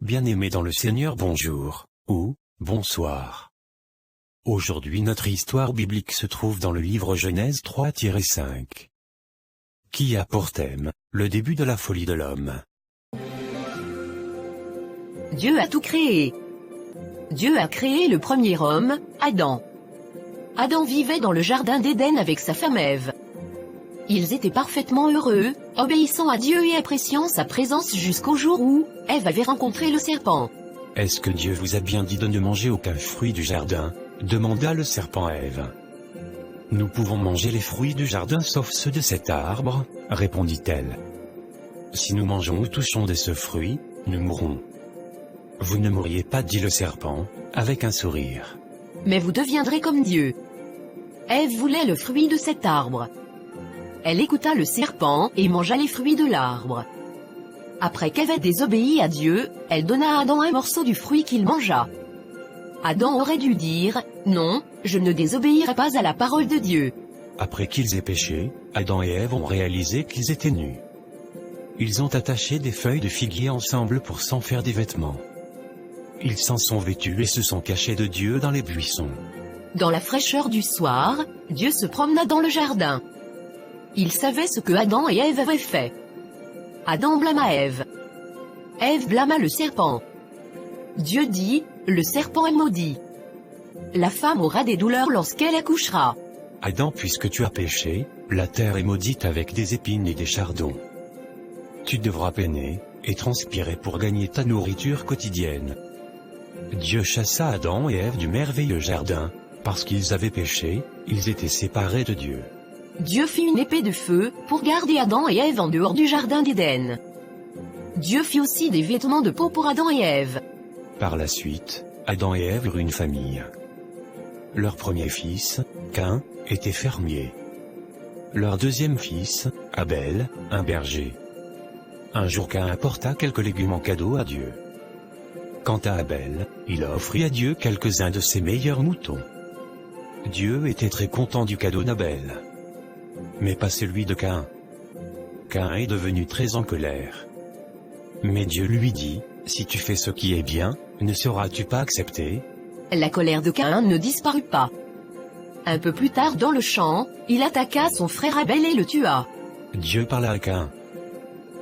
Bien-aimés dans le Seigneur, bonjour, ou bonsoir. Aujourd'hui notre histoire biblique se trouve dans le livre Genèse 3-5. Qui a pour thème, le début de la folie de l'homme. Dieu a tout créé. Dieu a créé le premier homme, Adam. Adam vivait dans le jardin d'Éden avec sa femme Ève. Ils étaient parfaitement heureux, obéissant à Dieu et appréciant sa présence jusqu'au jour où Ève avait rencontré le serpent. Est-ce que Dieu vous a bien dit de ne manger aucun fruit du jardin? Demanda le serpent à Ève. Nous pouvons manger les fruits du jardin sauf ceux de cet arbre, répondit-elle. Si nous mangeons ou touchons de ce fruit, nous mourrons. Vous ne mourriez pas, dit le serpent, avec un sourire. Mais vous deviendrez comme Dieu. Ève voulait le fruit de cet arbre. Elle écouta le serpent et mangea les fruits de l'arbre. Après qu'Ève ait désobéi à Dieu, elle donna à Adam un morceau du fruit qu'il mangea. Adam aurait dû dire, « Non, je ne désobéirai pas à la parole de Dieu. » Après qu'ils aient péché, Adam et Ève ont réalisé qu'ils étaient nus. Ils ont attaché des feuilles de figuier ensemble pour s'en faire des vêtements. Ils s'en sont vêtus et se sont cachés de Dieu dans les buissons. Dans la fraîcheur du soir, Dieu se promena dans le jardin. Il savait ce que Adam et Ève avaient fait. Adam blâma Ève. Ève blâma le serpent. Dieu dit, « Le serpent est maudit. La femme aura des douleurs lorsqu'elle accouchera. » Adam, puisque tu as péché, la terre est maudite avec des épines et des chardons. Tu devras peiner et transpirer pour gagner ta nourriture quotidienne. Dieu chassa Adam et Ève du merveilleux jardin. Parce qu'ils avaient péché, ils étaient séparés de Dieu. Dieu fit une épée de feu pour garder Adam et Ève en dehors du jardin d'Éden. Dieu fit aussi des vêtements de peau pour Adam et Ève. Par la suite, Adam et Ève eurent une famille. Leur premier fils, Caïn, était fermier. Leur deuxième fils, Abel, un berger. Un jour Caïn apporta quelques légumes en cadeau à Dieu. Quant à Abel, il offrit à Dieu quelques-uns de ses meilleurs moutons. Dieu était très content du cadeau d'Abel, mais pas celui de Caïn. Caïn est devenu très en colère. Mais Dieu lui dit, « Si tu fais ce qui est bien, ne seras-tu pas accepté ?» La colère de Caïn ne disparut pas. Un peu plus tard dans le champ, il attaqua son frère Abel et le tua. Dieu parla à Caïn.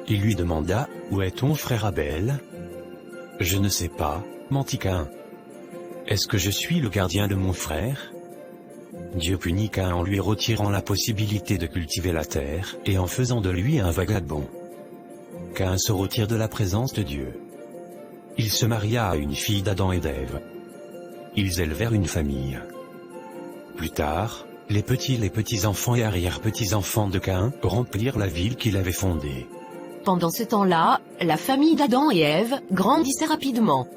Il lui demanda, « Où est ton frère Abel ?» « Je ne sais pas, mentit Caïn. Est-ce que je suis le gardien de mon frère ?» Dieu punit Caïn en lui retirant la possibilité de cultiver la terre, et en faisant de lui un vagabond. Caïn se retire de la présence de Dieu. Il se maria à une fille d'Adam et d'Ève. Ils élevèrent une famille. Plus tard, les petits-enfants et arrière-petits-enfants de Caïn remplirent la ville qu'il avait fondée. Pendant ce temps-là, la famille d'Adam et Ève grandissait rapidement.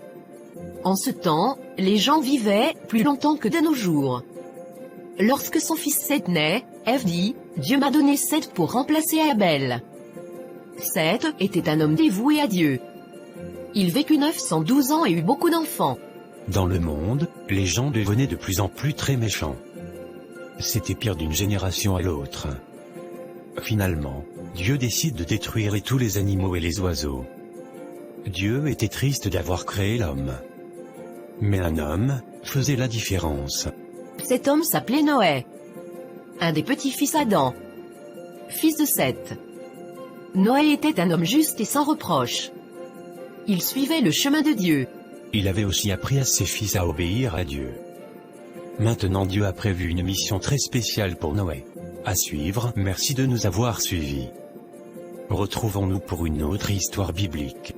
En ce temps, les gens vivaient plus longtemps que de nos jours. Lorsque son fils Seth naît, Ève dit, « Dieu m'a donné Seth pour remplacer Abel. » Seth était un homme dévoué à Dieu. Il vécut 912 ans et eut beaucoup d'enfants. Dans le monde, les gens devenaient de plus en plus très méchants. C'était pire d'une génération à l'autre. Finalement, Dieu décide de détruire tous les animaux et les oiseaux. Dieu était triste d'avoir créé l'homme. Mais un homme faisait la différence. Cet homme s'appelait Noé, un des petits-fils Adam, fils de Seth. Noé était un homme juste et sans reproche. Il suivait le chemin de Dieu. Il avait aussi appris à ses fils à obéir à Dieu. Maintenant Dieu a prévu une mission très spéciale pour Noé. À suivre, merci de nous avoir suivis. Retrouvons-nous pour une autre histoire biblique.